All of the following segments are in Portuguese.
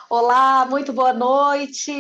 Olá, muito boa noite.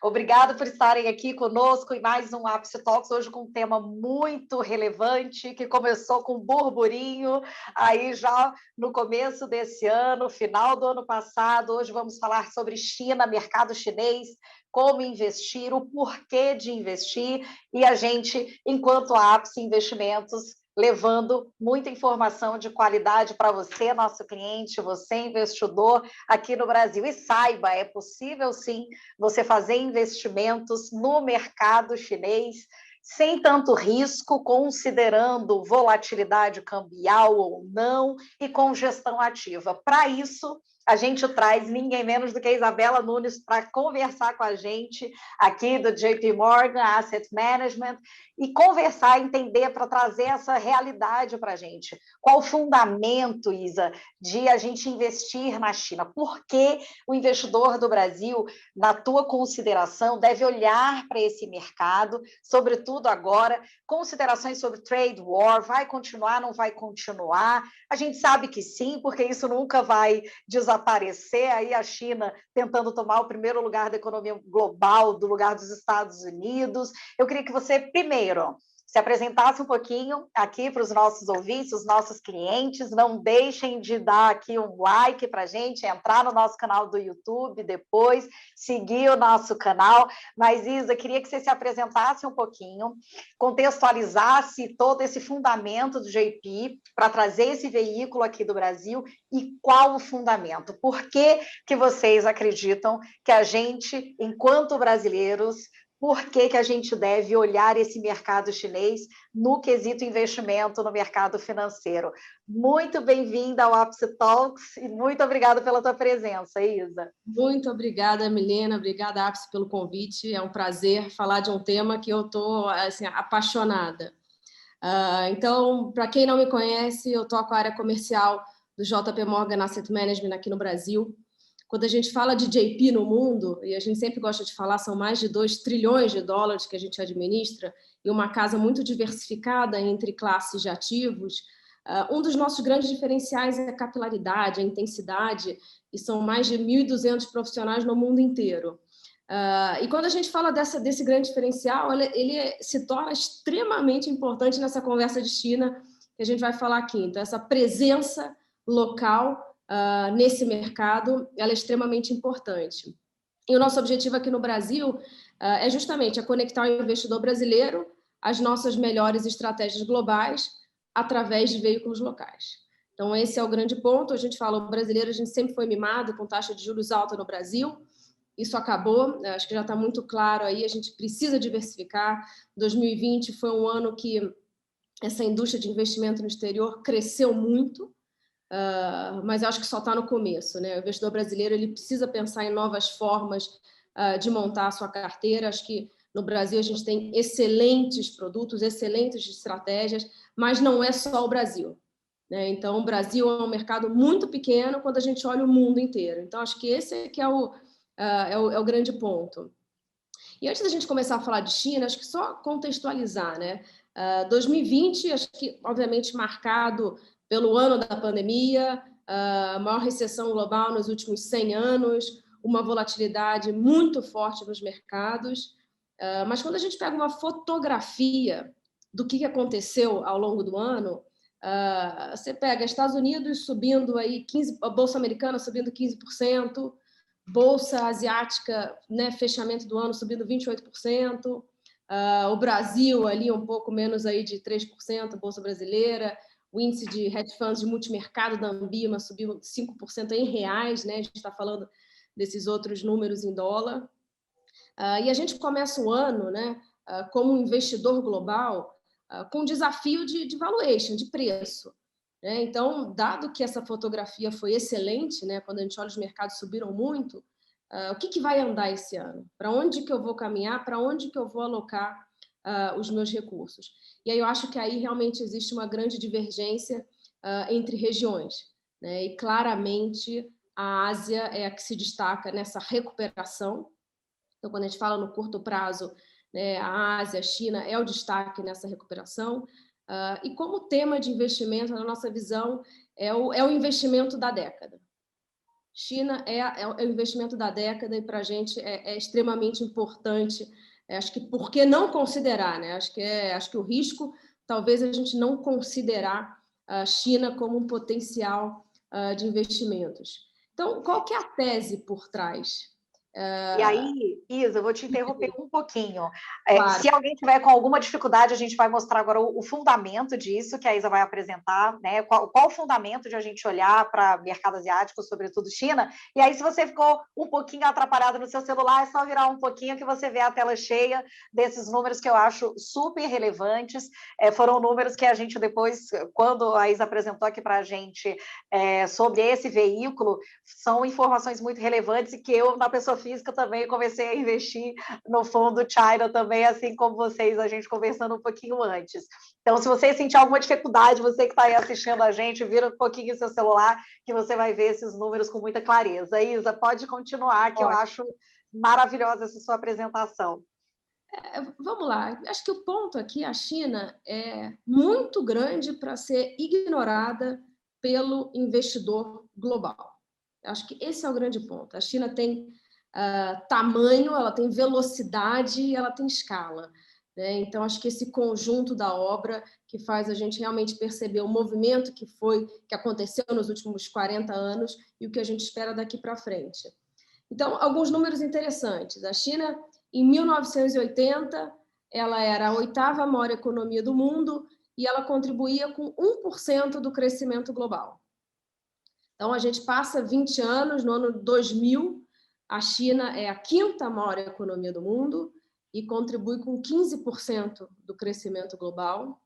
Obrigada por estarem aqui conosco em mais um Ápice Talks, hoje com um tema muito relevante, que começou com burburinho, aí já no começo desse ano, final do ano passado. Hoje vamos falar sobre China, mercado chinês, como investir, o porquê de investir, e a gente, enquanto Ápice Investimentos, levando muita informação de qualidade para você, nosso cliente, você investidor, aqui no Brasil. E saiba, é possível sim você fazer investimentos no mercado chinês sem tanto risco, considerando volatilidade cambial ou não e com gestão ativa. Para isso, a gente traz ninguém menos do que a Isabela Nunes para conversar com a gente aqui do JP Morgan Asset Management e conversar, entender, para trazer essa realidade para a gente. Qual o fundamento, Isa, de a gente investir na China? Por que o investidor do Brasil, na tua consideração, deve olhar para esse mercado, sobretudo agora, considerações sobre trade war, vai continuar, não vai continuar? A gente sabe que sim, porque isso nunca vai desaparecer, aí a China tentando tomar o primeiro lugar da economia global, do lugar dos Estados Unidos. Eu queria que você, primeiro, se apresentasse um pouquinho aqui para os nossos ouvintes, os nossos clientes. Não deixem de dar aqui um like para a gente, entrar no nosso canal do YouTube depois, seguir o nosso canal. Mas, Isa, queria que você se apresentasse um pouquinho, contextualizasse todo esse fundamento do JP para trazer esse veículo aqui do Brasil e qual o fundamento. Por que vocês acreditam que a gente, enquanto brasileiros, por que a gente deve olhar esse mercado chinês no quesito investimento no mercado financeiro? Muito bem-vinda ao Ápice Talks e muito obrigada pela tua presença, Isa. Muito obrigada, Milena. Obrigada, Ápice, pelo convite. É um prazer falar de um tema que eu estou assim, apaixonada. Então, para quem não me conhece, eu toco a área comercial do JP Morgan Asset Management aqui no Brasil. Quando a gente fala de JP no mundo, e a gente sempre gosta de falar, são mais de 2 trilhões de dólares que a gente administra, e uma casa muito diversificada entre classes de ativos. Um dos nossos grandes diferenciais é a capilaridade, a intensidade, e são mais de 1.200 profissionais no mundo inteiro. E quando a gente fala desse grande diferencial, ele se torna extremamente importante nessa conversa de China que a gente vai falar aqui. Então, essa presença local nesse mercado, ela é extremamente importante. E o nosso objetivo aqui no Brasil é justamente conectar o investidor brasileiro às nossas melhores estratégias globais através de veículos locais. Então, esse é o grande ponto. A gente fala, o brasileiro, a gente sempre foi mimado com taxa de juros alta no Brasil. Isso acabou, acho que já está muito claro aí, a gente precisa diversificar. 2020 foi um ano que essa indústria de investimento no exterior cresceu muito, mas eu acho que só está no começo, né? O investidor brasileiro ele precisa pensar em novas formas de montar a sua carteira. Acho que no Brasil a gente tem excelentes produtos, excelentes estratégias, mas não é só o Brasil, né? Então, o Brasil é um mercado muito pequeno quando a gente olha o mundo inteiro. Então, acho que esse que é o grande ponto. E antes da gente começar a falar de China, acho que só contextualizar, né? 2020, acho que, obviamente, marcado pelo ano da pandemia, a maior recessão global nos últimos 100 anos, uma volatilidade muito forte nos mercados. Mas quando a gente pega uma fotografia do que aconteceu ao longo do ano, você pega Estados Unidos subindo aí 15%, a Bolsa Americana subindo 15%, Bolsa Asiática, né, fechamento do ano subindo 28%, o Brasil ali um pouco menos aí de 3%, Bolsa Brasileira, o índice de hedge funds de multimercado da Ambima subiu 5% em reais, né? A gente está falando desses outros números em dólar. E a gente começa o ano, né, como investidor global, com um desafio de valuation, de preço. Né? Então, dado que essa fotografia foi excelente, né, quando a gente olha os mercados subiram muito, o que vai andar esse ano? Para onde que eu vou caminhar? Para onde que eu vou alocar os meus recursos? E aí eu acho que aí realmente existe uma grande divergência entre regiões. Né? E claramente a Ásia é a que se destaca nessa recuperação. Então, quando a gente fala no curto prazo, né, a Ásia, a China é o destaque nessa recuperação. E como tema de investimento, na nossa visão, é o investimento da década. China é o investimento da década e para a gente é extremamente importante. Acho que por que não considerar, né? Acho que o risco, talvez a gente não considerar a China como um potencial de investimentos. Então, qual que é a tese por trás? E aí, Isa, eu vou te interromper um pouquinho. Claro. Se alguém tiver com alguma dificuldade, a gente vai mostrar agora o fundamento disso que a Isa vai apresentar, né? Qual o fundamento de a gente olhar para mercado asiático, sobretudo China. E aí, se você ficou um pouquinho atrapalhado no seu celular, é só virar um pouquinho que você vê a tela cheia desses números que eu acho super relevantes. Foram números que a gente depois, quando a Isa apresentou aqui para a gente sobre esse veículo, são informações muito relevantes e que eu, na pessoa física, também comecei a investir no fundo China também, assim como vocês, a gente conversando um pouquinho antes. Então, se você sentir alguma dificuldade, você que está aí assistindo a gente, vira um pouquinho o seu celular, que você vai ver esses números com muita clareza. Isa, pode continuar, que eu acho maravilhosa essa sua apresentação. Vamos lá. Acho que o ponto aqui, a China é muito grande para ser ignorada pelo investidor global. Acho que esse é o grande ponto. A China tem tamanho, ela tem velocidade, ela tem escala, né? Então, acho que esse conjunto da obra que faz a gente realmente perceber o movimento que aconteceu nos últimos 40 anos e o que a gente espera daqui para frente. Então, alguns números interessantes. A China, em 1980, ela era a 8ª maior economia do mundo e ela contribuía com 1% do crescimento global. Então, a gente passa 20 anos, no ano 2000, a China é a 5ª maior economia do mundo e contribui com 15% do crescimento global.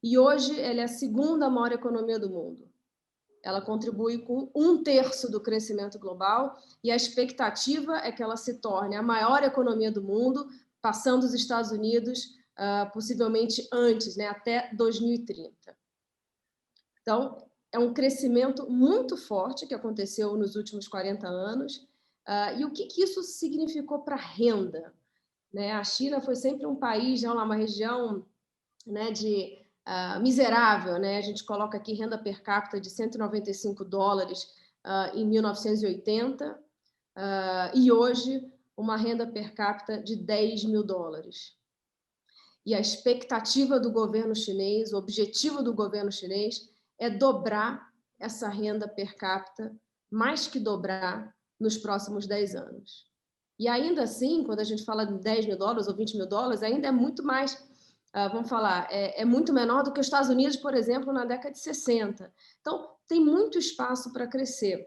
E hoje ela é a 2ª maior economia do mundo. Ela contribui com 1/3 do crescimento global e a expectativa é que ela se torne a maior economia do mundo, passando os Estados Unidos, possivelmente antes, né, até 2030. Então, é um crescimento muito forte que aconteceu nos últimos 40 anos. E o que isso significou para a renda? Né? A China foi sempre um país, uma região, né, miserável, né? A gente coloca aqui renda per capita de $195 em 1980 e hoje uma renda per capita de $10 mil. E a expectativa do governo chinês, o objetivo do governo chinês é dobrar essa renda per capita, mais que dobrar nos próximos 10 anos. E ainda assim, quando a gente fala de $10 mil ou $20 mil, ainda é muito mais, vamos falar, é muito menor do que os Estados Unidos, por exemplo, na década de 60. Então, tem muito espaço para crescer.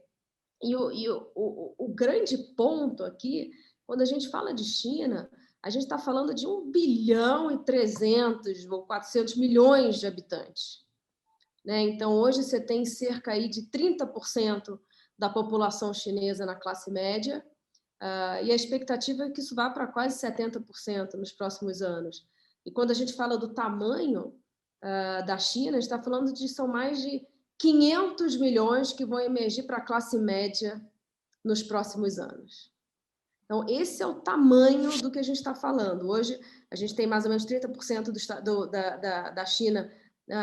E o grande ponto aqui, quando a gente fala de China, a gente está falando de 1 bilhão e 300 ou 400 milhões de habitantes. Né? Então, hoje você tem cerca aí de 30% da população chinesa na classe média, e a expectativa é que isso vá para quase 70% nos próximos anos. E quando a gente fala do tamanho da China, a gente está falando de são mais de 500 milhões que vão emergir para a classe média nos próximos anos. Então, esse é o tamanho do que a gente está falando. Hoje, a gente tem mais ou menos 30% da China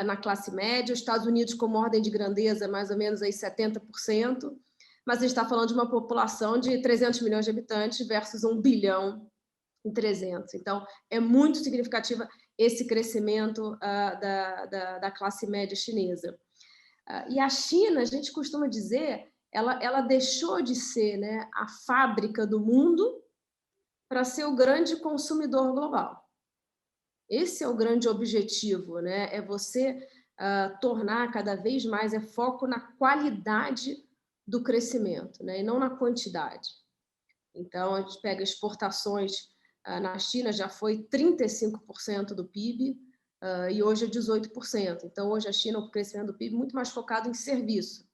na classe média, os Estados Unidos, como ordem de grandeza, mais ou menos aí 70%, mas a gente está falando de uma população de 300 milhões de habitantes versus 1 bilhão e 300. Então, é muito significativo esse crescimento da classe média chinesa. E a China, a gente costuma dizer, ela deixou de ser, né, a fábrica do mundo para ser o grande consumidor global. Esse é o grande objetivo, né? É você tornar cada vez mais, foco na qualidade do crescimento, né? E não na quantidade. Então, a gente pega exportações, na China já foi 35% do PIB, e hoje é 18%. Então, hoje a China, o crescimento do PIB é muito mais focado em serviço.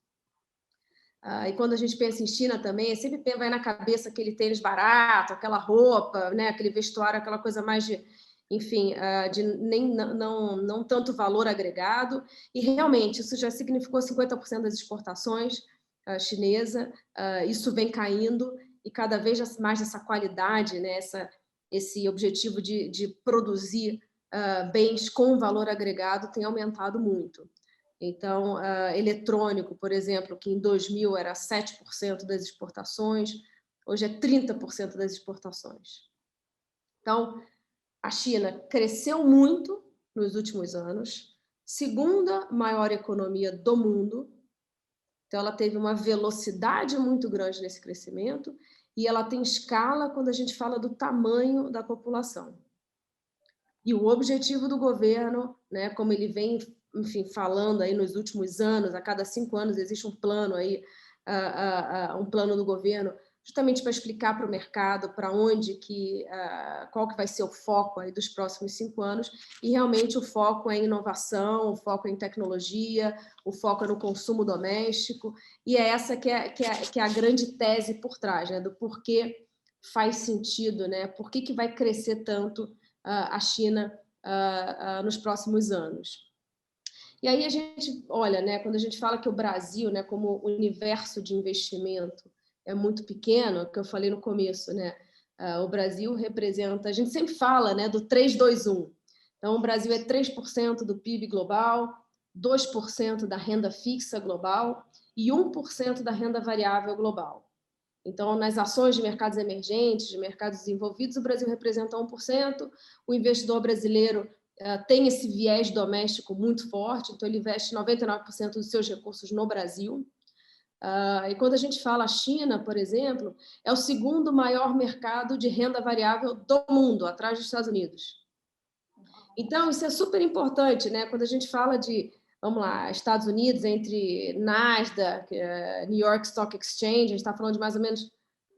E quando a gente pensa em China também, sempre vai na cabeça aquele tênis barato, aquela roupa, né? Aquele vestuário, aquela coisa mais de, enfim, de não tanto valor agregado. E realmente isso já significou 50% das exportações chinesa. Isso vem caindo e cada vez mais essa qualidade, né? Esse objetivo de produzir bens com valor agregado tem aumentado muito. Então, eletrônico, por exemplo, que em 2000 era 7% das exportações, hoje é 30% das exportações. Então, a China cresceu muito nos últimos anos, segunda maior economia do mundo, então ela teve uma velocidade muito grande nesse crescimento e ela tem escala quando a gente fala do tamanho da população. E o objetivo do governo, né, como ele vem, enfim, falando aí nos últimos anos, a cada 5 anos existe um plano aí, um plano do governo, justamente para explicar para o mercado para onde que, qual que vai ser o foco aí dos próximos 5 anos, e realmente o foco é em inovação, o foco é em tecnologia, o foco é no consumo doméstico, e é essa que é a grande tese por trás, né, do porquê faz sentido, né, por que vai crescer tanto a China nos próximos anos. E aí a gente olha, né, quando a gente fala que o Brasil, né, como universo de investimento é muito pequeno, que eu falei no começo, né, o Brasil representa, a gente sempre fala, né, do 3-2-1. Então, o Brasil é 3% do PIB global, 2% da renda fixa global e 1% da renda variável global. Então, nas ações de mercados emergentes, de mercados desenvolvidos, o Brasil representa 1%, o investidor brasileiro tem esse viés doméstico muito forte, então ele investe 99% dos seus recursos no Brasil. E quando a gente fala a China, por exemplo, é o segundo maior mercado de renda variável do mundo, atrás dos Estados Unidos. Então, isso é super importante, né? Quando a gente fala de, vamos lá, Estados Unidos, entre Nasdaq, New York Stock Exchange, a gente está falando de mais ou menos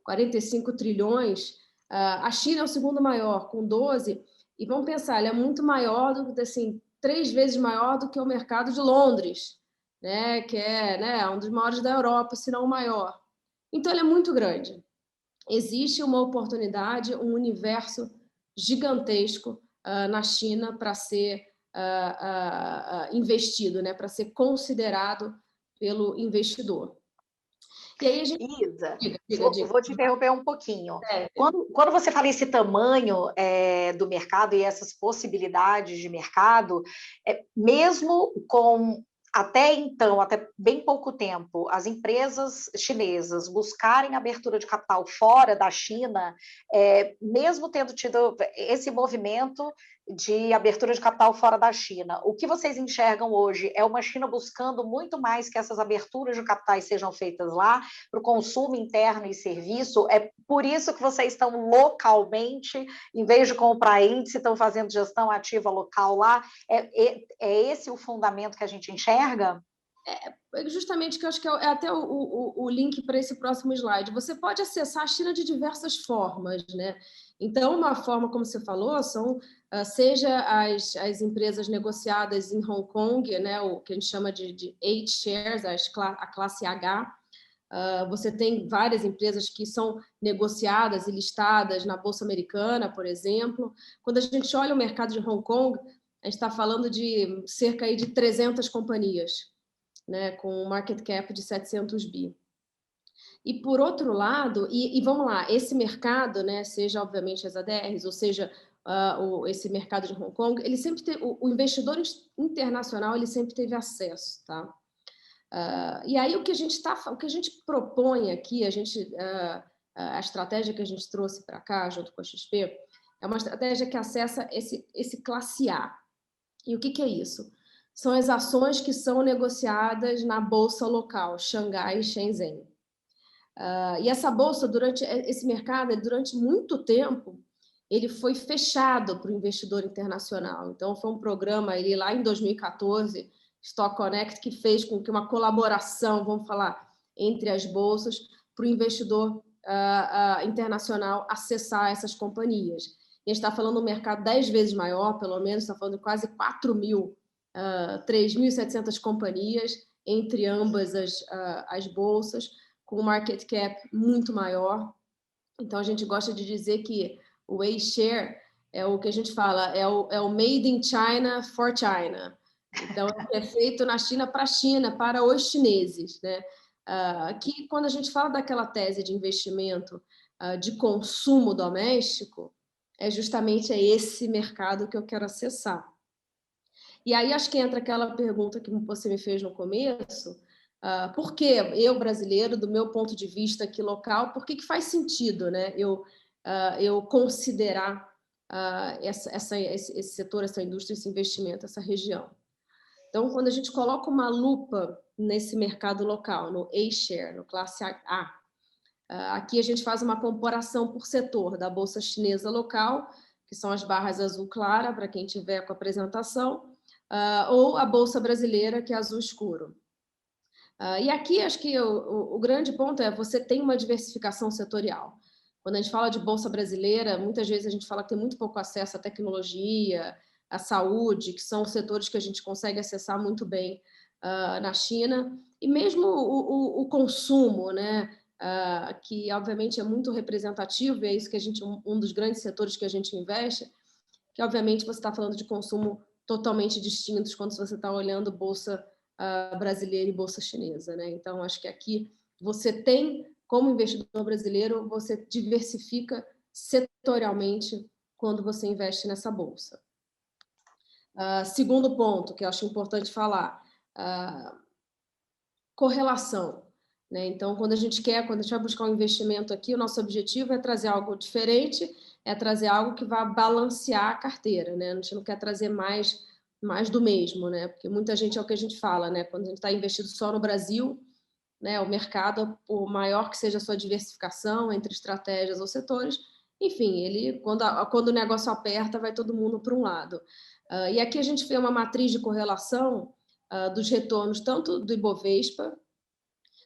45 trilhões. A China é o segundo maior, com 12, e vamos pensar, ele é muito maior, assim, 3 vezes maior do que o mercado de Londres, né? Que é, né, um dos maiores da Europa, se não o maior. Então, ele é muito grande. Existe uma oportunidade, um universo gigantesco na China para ser investido, né? Para ser considerado pelo investidor. E aí a gente... Isa, vou te interromper um pouquinho. Quando você fala esse tamanho do mercado e essas possibilidades de mercado, mesmo com... Até então, até bem pouco tempo, as empresas chinesas buscarem abertura de capital fora da China, mesmo tendo tido esse movimento de abertura de capital fora da China, o que vocês enxergam hoje é uma China buscando muito mais que essas aberturas de capitais sejam feitas lá, para o consumo interno e serviço? É por isso que vocês estão localmente, em vez de comprar índice, estão fazendo gestão ativa local lá? É esse o fundamento que a gente enxerga? Justamente, que eu acho que é até o link para esse próximo slide. Você pode acessar a China de diversas formas, né? Então, uma forma, como você falou, são seja as empresas negociadas em Hong Kong, né, o que a gente chama de H-shares, a classe H. Você tem várias empresas que são negociadas e listadas na Bolsa Americana, por exemplo. Quando a gente olha o mercado de Hong Kong, a gente está falando de cerca aí de 300 companhias, né, com um market cap de 700 bi. E, por outro lado, e vamos lá, esse mercado, né, seja, obviamente, as ADRs, ou seja, esse mercado de Hong Kong, ele sempre teve, o investidor internacional ele sempre teve acesso, tá? E aí o que a gente propõe aqui, a estratégia que a gente trouxe para cá, junto com a XP, é uma estratégia que acessa esse classe A. E o que é isso? São as ações que são negociadas na bolsa local, Xangai e Shenzhen. E essa bolsa, esse mercado, durante muito tempo, ele foi fechado para o investidor internacional. Então, foi um programa, ele lá em 2014, Stock Connect, que fez com que uma colaboração, vamos falar, entre as bolsas, para o investidor internacional acessar essas companhias. E a gente está falando de um mercado 10 vezes maior, pelo menos, está falando de quase 3.700 companhias, entre ambas as bolsas, com um market cap muito maior. Então, a gente gosta de dizer que o A-share é o que a gente fala, é o made in China for China. Então, é feito na China, para os chineses, né? Que quando a gente fala daquela tese de investimento de consumo doméstico, justamente esse mercado que eu quero acessar. E aí acho que entra aquela pergunta que você me fez no começo, por que eu, brasileiro, do meu ponto de vista aqui local, por que faz sentido, né, eu considerar esse setor, essa indústria, esse investimento, essa região? Então, quando a gente coloca uma lupa nesse mercado local, no A-Share, no classe A, aqui a gente faz uma comparação por setor da Bolsa Chinesa local, que são as barras azul clara, para quem tiver com a apresentação, ou a Bolsa Brasileira, que é azul escuro. E aqui acho que o grande ponto é você tem uma diversificação setorial. Quando a gente fala de Bolsa Brasileira, muitas vezes a gente fala que tem muito pouco acesso à tecnologia, à saúde, que são setores que a gente consegue acessar muito bem na China, e mesmo o consumo, né? Que obviamente é muito representativo, e é isso que a gente, um dos grandes setores que a gente investe, que obviamente você está falando de consumo totalmente distintos quando você está olhando bolsa brasileira e bolsa chinesa, né? Então acho que aqui você tem, como investidor brasileiro, você diversifica setorialmente quando você investe nessa bolsa. Segundo ponto que eu acho importante falar, correlação. Né? Então, quando a gente vai buscar um investimento aqui, o nosso objetivo é trazer algo diferente, é trazer algo que vá balancear a carteira. Né? A gente não quer trazer mais do mesmo, né? Porque muita gente, é o que a gente fala, né? Quando a gente está investido só no Brasil, né? O mercado, por maior que seja a sua diversificação entre estratégias ou setores, enfim, quando o negócio aperta, vai todo mundo para um lado. E aqui a gente vê uma matriz de correlação dos retornos tanto do Ibovespa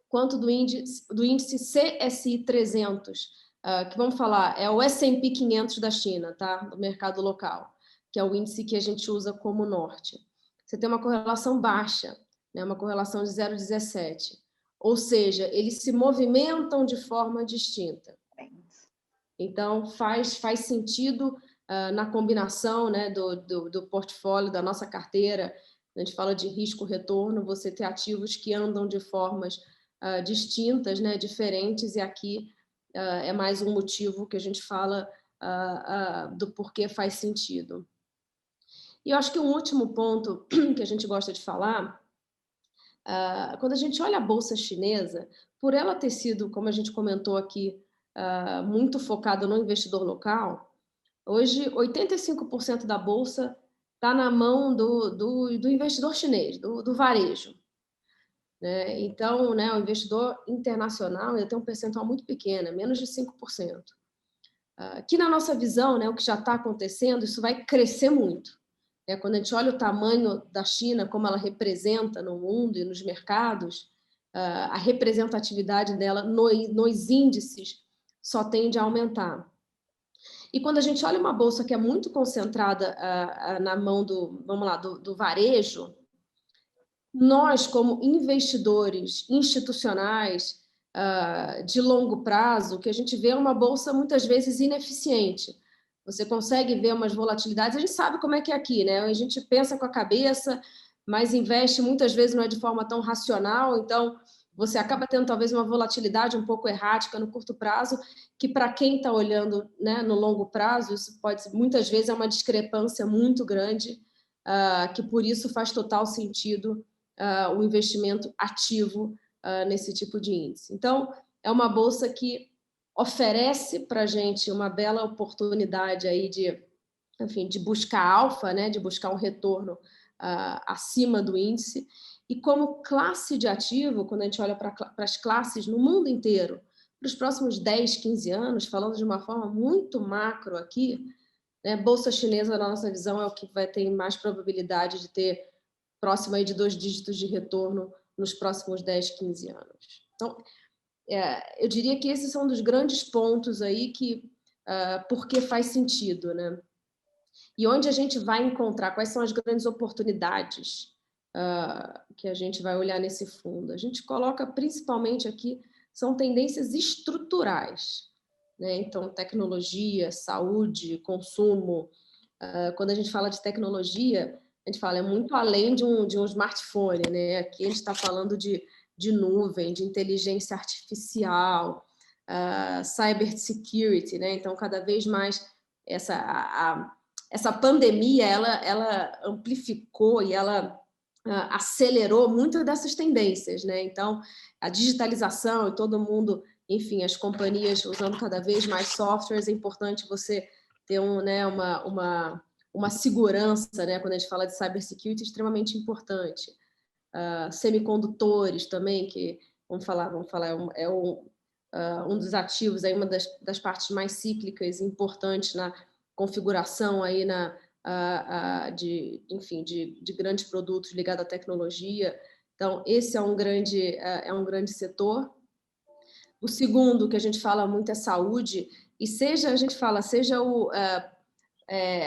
quanto do índice CSI 300, que vamos falar, é o S&P 500 da China, tá? Do mercado local, que é o índice que a gente usa como norte. Você tem uma correlação baixa, né? Uma correlação de 0,17. Ou seja, eles se movimentam de forma distinta. Então, faz sentido na combinação, né, do portfólio, da nossa carteira, a gente fala de risco-retorno, você ter ativos que andam de formas distintas, né, diferentes, e aqui é mais um motivo que a gente fala do porquê faz sentido. E eu acho que um último ponto que a gente gosta de falar, quando a gente olha a Bolsa Chinesa, por ela ter sido, como a gente comentou aqui, muito focada no investidor local, hoje 85% da Bolsa está na mão do investidor chinês, do varejo. Né? Então, né, o investidor internacional ele tem um percentual muito pequeno, menos de 5%. Que na nossa visão, né, o que já está acontecendo, isso vai crescer muito. Quando a gente olha o tamanho da China, como ela representa no mundo e nos mercados, a representatividade dela nos índices só tende a aumentar. E quando a gente olha uma bolsa que é muito concentrada na mão do varejo, nós, como investidores institucionais de longo prazo, que a gente vê uma bolsa muitas vezes ineficiente. Você consegue ver umas volatilidades, a gente sabe como é que é aqui, né? A gente pensa com a cabeça, mas investe muitas vezes não é de forma tão racional, então você acaba tendo talvez uma volatilidade um pouco errática no curto prazo, que para quem está olhando, né, no longo prazo, isso muitas vezes é uma discrepância muito grande, que por isso faz total sentido o investimento ativo nesse tipo de índice. Então, é uma bolsa que oferece para a gente uma bela oportunidade aí de buscar alfa, né, de buscar um retorno acima do índice. E como classe de ativo, quando a gente olha para as classes no mundo inteiro, para os próximos 10, 15 anos, falando de uma forma muito macro aqui, né, bolsa chinesa, na nossa visão, é o que vai ter mais probabilidade de ter próximo aí de 2 dígitos de retorno nos próximos 10, 15 anos. Então, eu diria que esses são um dos grandes pontos aí que porque faz sentido, né? E onde a gente vai encontrar, quais são as grandes oportunidades que a gente vai olhar nesse fundo? A gente coloca principalmente aqui, são tendências estruturais, né? Então, tecnologia, saúde, consumo. Quando a gente fala de tecnologia, a gente fala, é muito além de um smartphone, né? Aqui a gente está falando de nuvem, de inteligência artificial, cyber security, né? Então, cada vez mais essa pandemia, ela amplificou e ela acelerou muito dessas tendências, né? Então, a digitalização e todo mundo, enfim, as companhias usando cada vez mais softwares, é importante você ter uma segurança, né? Quando a gente fala de cybersecurity, extremamente importante. Semicondutores também, que, vamos falar, um dos ativos, aí, uma das partes mais cíclicas e importantes na configuração aí de grandes produtos ligados à tecnologia. Então, esse é um grande setor. O segundo que a gente fala muito é saúde, e seja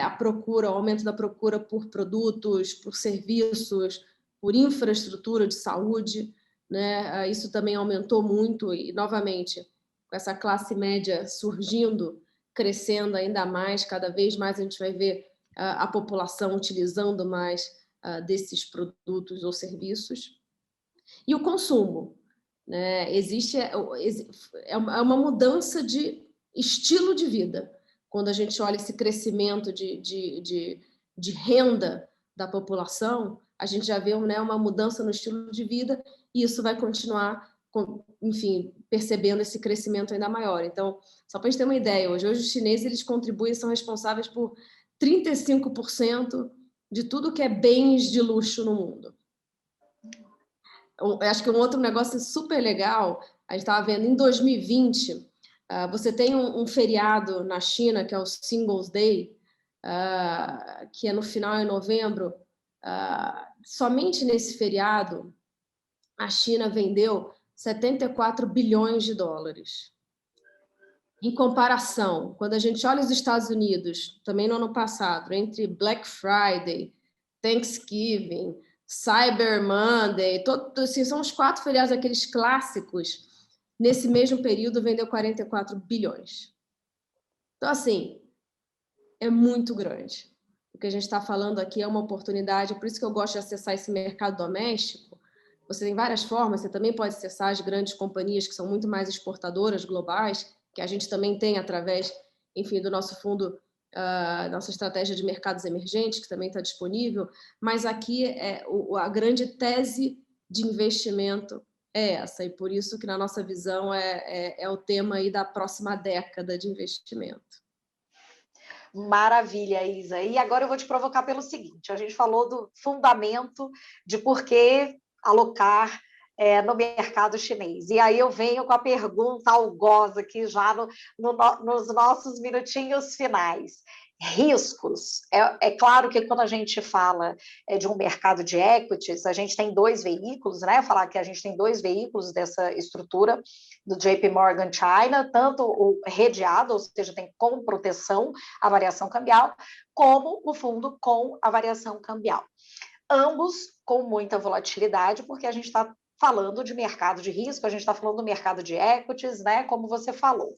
a procura, o aumento da procura por produtos, por serviços, por infraestrutura de saúde, né? Isso também aumentou muito e, novamente, com essa classe média surgindo, crescendo ainda mais, cada vez mais a gente vai ver a população utilizando mais desses produtos ou serviços. E o consumo, né? É uma mudança de estilo de vida. Quando a gente olha esse crescimento de renda da população, a gente já vê, né, uma mudança no estilo de vida e isso vai continuar, enfim, percebendo esse crescimento ainda maior. Então, só para a gente ter uma ideia, hoje os chineses eles contribuem, são responsáveis por 35% de tudo que é bens de luxo no mundo. Eu acho que um outro negócio super legal, a gente estava vendo em 2020, você tem um feriado na China, que é o Singles Day, que é no final de novembro. Somente nesse feriado, a China vendeu 74 bilhões de dólares. Em comparação, quando a gente olha os Estados Unidos, também no ano passado, entre Black Friday, Thanksgiving, Cyber Monday, assim, são os 4 feriados, aqueles clássicos, nesse mesmo período vendeu 44 bilhões. Então, assim, é muito grande. O que a gente está falando aqui é uma oportunidade, por isso que eu gosto de acessar esse mercado doméstico. Você tem várias formas, você também pode acessar as grandes companhias que são muito mais exportadoras globais, que a gente também tem através, enfim, do nosso fundo, nossa estratégia de mercados emergentes, que também está disponível, mas aqui a grande tese de investimento é essa, e por isso que na nossa visão é o tema aí da próxima década de investimento. Maravilha, Isa. E agora eu vou te provocar pelo seguinte, a gente falou do fundamento de por que alocar no mercado chinês. E aí eu venho com a pergunta algoza aqui já nos nossos minutinhos finais. Riscos. É claro que quando a gente fala de um mercado de equities, a gente tem 2 veículos, né? Falar que a gente tem 2 veículos dessa estrutura do JP Morgan China, tanto o redeado, ou seja, tem com proteção a variação cambial, como o fundo com a variação cambial. Ambos com muita volatilidade, porque a gente está falando de mercado de risco, a gente está falando do mercado de equities, né? Como você falou.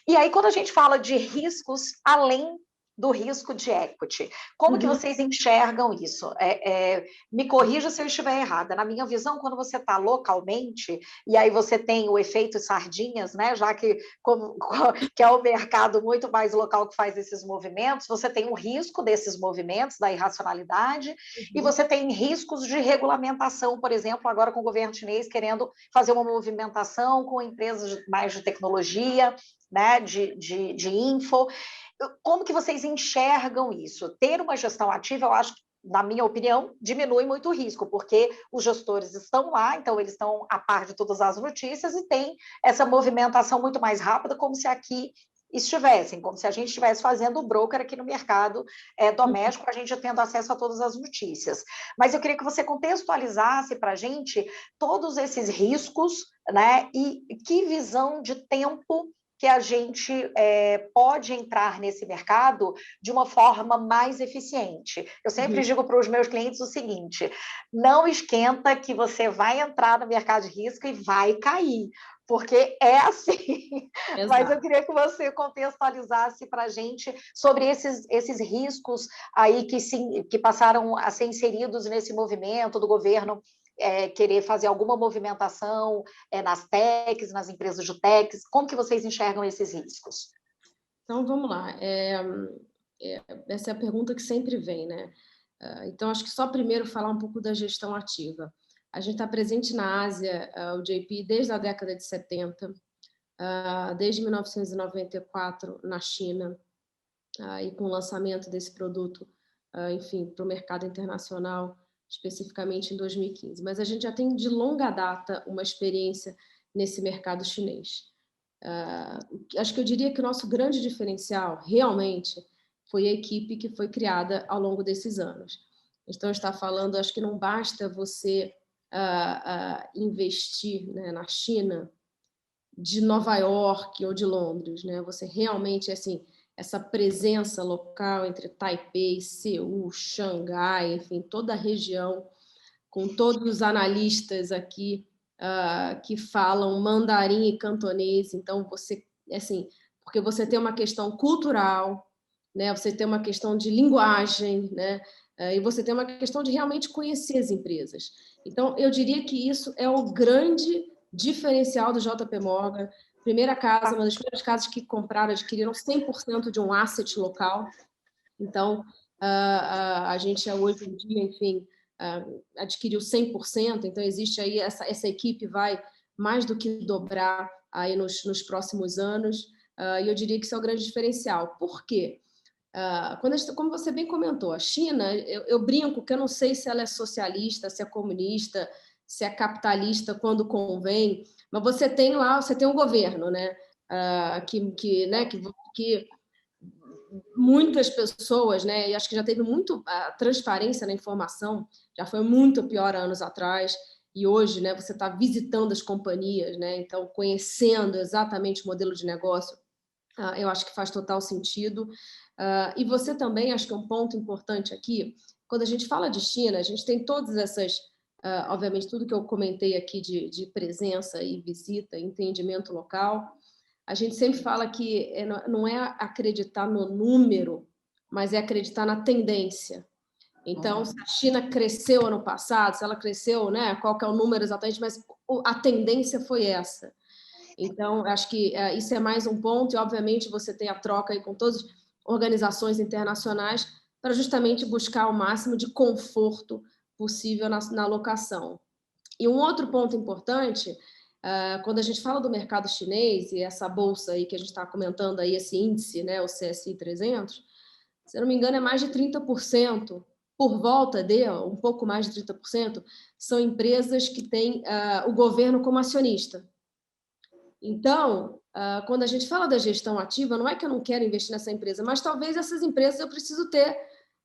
E aí, quando a gente fala de riscos além do risco de equity. Como que vocês enxergam isso? Me corrija se eu estiver errada. Na minha visão, quando você está localmente, e aí você tem o efeito sardinhas, né? Já que é o mercado muito mais local que faz esses movimentos, você tem o risco desses movimentos, da irracionalidade, e você tem riscos de regulamentação, por exemplo, agora com o governo chinês querendo fazer uma movimentação com empresas mais de tecnologia, né? de info. Como que vocês enxergam isso? Ter uma gestão ativa, eu acho que, na minha opinião, diminui muito o risco, porque os gestores estão lá, então eles estão a par de todas as notícias e tem essa movimentação muito mais rápida, como se aqui estivessem, como se a gente estivesse fazendo o broker aqui no mercado doméstico, a gente tendo acesso a todas as notícias. Mas eu queria que você contextualizasse para a gente todos esses riscos, né? E que visão de tempo que a gente pode entrar nesse mercado de uma forma mais eficiente. Eu sempre digo para os meus clientes o seguinte, não esquenta que você vai entrar no mercado de risco e vai cair, porque é assim. Exato. Mas eu queria que você contextualizasse para a gente sobre esses riscos aí que passaram a ser inseridos nesse movimento do governo querer fazer alguma movimentação nas techs, nas empresas de techs. Como que vocês enxergam esses riscos? Então, vamos lá. Essa é a pergunta que sempre vem, né? Então, acho que só primeiro falar um pouco da gestão ativa. A gente está presente na Ásia, o JP, desde a década de 70, desde 1994 na China, e com o lançamento desse produto, enfim, para o mercado internacional, especificamente em 2015. Mas a gente já tem de longa data uma experiência nesse mercado chinês. Acho que eu diria que o nosso grande diferencial, realmente, foi a equipe que foi criada ao longo desses anos. Então, está falando, acho que não basta você investir, né, na China, de Nova York ou de Londres, né? Você realmente, assim, essa presença local entre Taipei, Seul, Xangai, enfim, toda a região, com todos os analistas aqui que falam mandarim e cantonês, então você, assim, porque você tem uma questão cultural, né? Você tem uma questão de linguagem, né? E você tem uma questão de realmente conhecer as empresas. Então, eu diria que isso é o grande diferencial do JP Morgan. Primeira casa, uma das primeiras casas que compraram, adquiriram 100% de um asset local. Então, a gente hoje em dia, enfim, adquiriu 100%, então existe aí essa equipe vai mais do que dobrar aí nos próximos anos, e eu diria que isso é o grande diferencial. Por quê? Como você bem comentou, a China, eu brinco que eu não sei se ela é socialista, se é comunista, se é capitalista quando convém, mas você tem lá, você tem um governo, né, que muitas pessoas, né, e acho que já teve muito transparência na informação, já foi muito pior há anos atrás, e hoje, né, você está visitando as companhias, né, então conhecendo exatamente o modelo de negócio, eu acho que faz total sentido. E você também, acho que é um ponto importante aqui, quando a gente fala de China, a gente tem todas essas, obviamente, tudo que eu comentei aqui de presença e visita, entendimento local. A gente sempre fala que não é acreditar no número, mas é acreditar na tendência. Então, se a China cresceu ano passado, se ela cresceu, né, qual que é o número exatamente, mas a tendência foi essa. Então, acho que isso é mais um ponto, e obviamente você tem a troca aí com todas as organizações internacionais para justamente buscar o máximo de conforto possível na alocação. E um outro ponto importante, quando a gente fala do mercado chinês e essa bolsa aí que a gente está comentando aí, esse índice, né, o CSI 300, se eu não me engano é mais de 30%, por volta um pouco mais de 30%, são empresas que têm o governo como acionista. Então, quando a gente fala da gestão ativa, não é que eu não quero investir nessa empresa, mas talvez essas empresas eu preciso ter,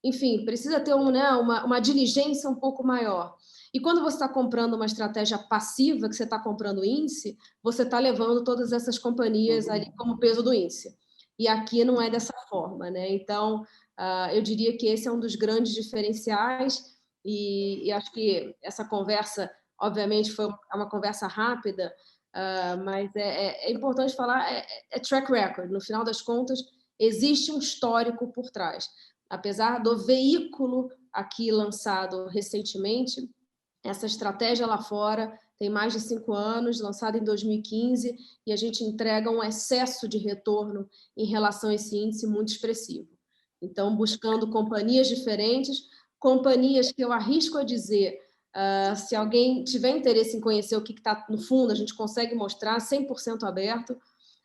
enfim, precisa ter uma diligência um pouco maior. E quando você está comprando uma estratégia passiva, que você está comprando índice, você está levando todas essas companhias ali como peso do índice. E aqui não é dessa forma, né? Então, eu diria que esse é um dos grandes diferenciais, e acho que essa conversa, obviamente, foi uma conversa rápida, mas é importante falar, track record. No final das contas, existe um histórico por trás. Apesar do veículo aqui lançado recentemente, essa estratégia lá fora tem mais de 5 anos, lançada em 2015, e a gente entrega um excesso de retorno em relação a esse índice muito expressivo. Então, buscando companhias diferentes, companhias que eu arrisco a dizer, se alguém tiver interesse em conhecer o que está no fundo, a gente consegue mostrar 100% aberto.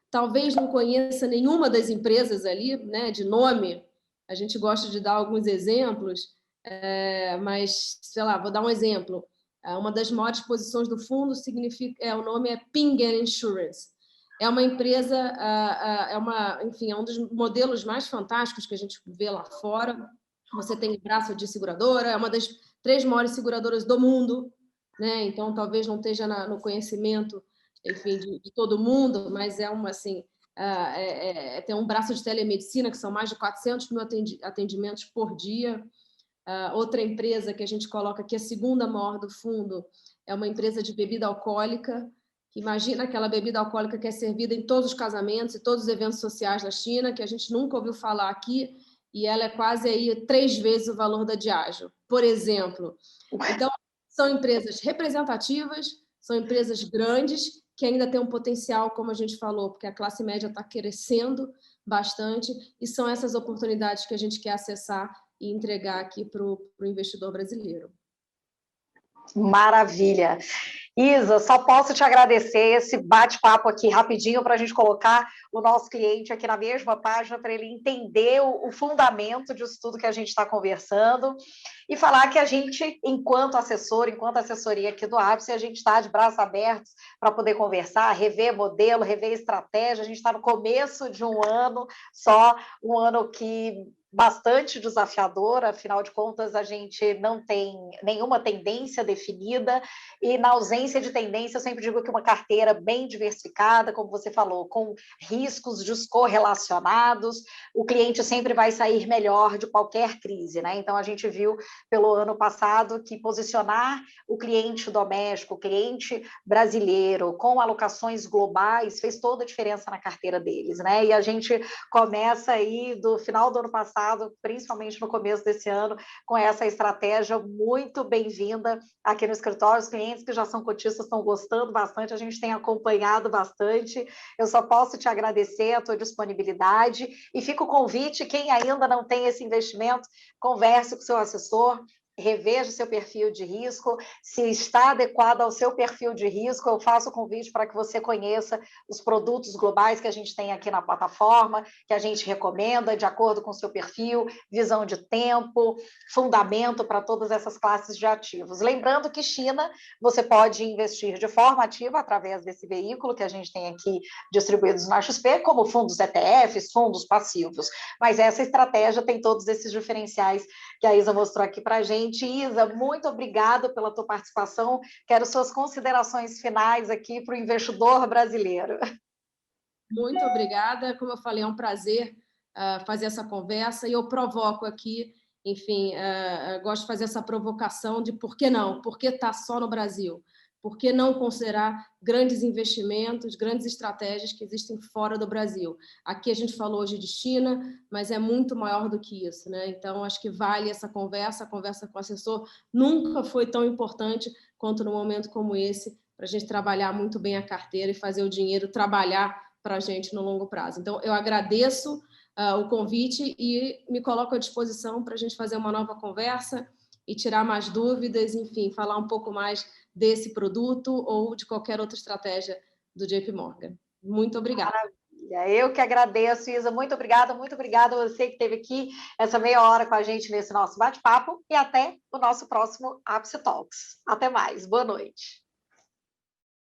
Talvez não conheça nenhuma das empresas ali, né, de nome, a gente gosta de dar alguns exemplos, mas, sei lá, vou dar um exemplo. Uma das maiores posições do fundo o nome é Pingen Insurance. É uma empresa, enfim, é um dos modelos mais fantásticos que a gente vê lá fora. Você tem braço de seguradora, é uma das 3 maiores seguradoras do mundo, né? Então talvez não esteja no conhecimento, enfim, de todo mundo, mas é uma assim, tem um braço de telemedicina que são mais de 400 mil atendimentos por dia. Outra empresa que a gente coloca aqui, a segunda maior do fundo, é uma empresa de bebida alcoólica. Imagina aquela bebida alcoólica que é servida em todos os casamentos e todos os eventos sociais da China, que a gente nunca ouviu falar aqui, e ela é quase aí 3 vezes o valor da Diageo, por exemplo. Então, são empresas representativas, são empresas grandes, que ainda tem um potencial, como a gente falou, porque a classe média está crescendo bastante, e são essas oportunidades que a gente quer acessar e entregar aqui para o investidor brasileiro. Maravilha. Isa, só posso te agradecer esse bate-papo aqui rapidinho para a gente colocar o nosso cliente aqui na mesma página para ele entender o fundamento disso tudo que a gente está conversando e falar que a gente, enquanto assessor, enquanto assessoria aqui do Ápice, a gente está de braços abertos para poder conversar, rever modelo, rever estratégia. A gente está no começo de um ano, só um ano que bastante desafiador, afinal de contas, a gente não tem nenhuma tendência definida, e na ausência de tendência, eu sempre digo que uma carteira bem diversificada, como você falou, com riscos descorrelacionados, o cliente sempre vai sair melhor de qualquer crise, né? Então, a gente viu pelo ano passado que posicionar o cliente doméstico, o cliente brasileiro, com alocações globais, fez toda a diferença na carteira deles, né? E a gente começa aí do final do ano passado, principalmente no começo desse ano, com essa estratégia muito bem-vinda aqui no escritório. Os clientes que já são cotistas estão gostando bastante, a gente tem acompanhado bastante. Eu só posso te agradecer a tua disponibilidade e fica o convite, quem ainda não tem esse investimento, converse com o seu assessor, reveja o seu perfil de risco, se está adequado ao seu perfil de risco, eu faço o convite para que você conheça os produtos globais que a gente tem aqui na plataforma, que a gente recomenda de acordo com o seu perfil, visão de tempo, fundamento para todas essas classes de ativos. Lembrando que China, você pode investir de forma ativa através desse veículo que a gente tem aqui distribuídos na XP, como fundos ETFs, fundos passivos, mas essa estratégia tem todos esses diferenciais que a Isa mostrou aqui para a gente. Isa, muito obrigada pela tua participação. Quero suas considerações finais aqui para o investidor brasileiro. Muito obrigada. Como eu falei, é um prazer fazer essa conversa e eu provoco aqui, enfim, gosto de fazer essa provocação de por que não? Por que está só no Brasil? Por que não considerar grandes investimentos, grandes estratégias que existem fora do Brasil? Aqui a gente falou hoje de China, mas é muito maior do que isso, né? Então, acho que vale essa conversa, a conversa com o assessor nunca foi tão importante quanto num momento como esse, para a gente trabalhar muito bem a carteira e fazer o dinheiro trabalhar para a gente no longo prazo. Então, eu agradeço o convite e me coloco à disposição para a gente fazer uma nova conversa e tirar mais dúvidas, enfim, falar um pouco mais desse produto ou de qualquer outra estratégia do JP Morgan. Muito obrigada. Maravilha. Eu que agradeço, Isa. Muito obrigada a você que esteve aqui essa meia hora com a gente nesse nosso bate-papo e até o nosso próximo Ápice Talks. Até mais. Boa noite.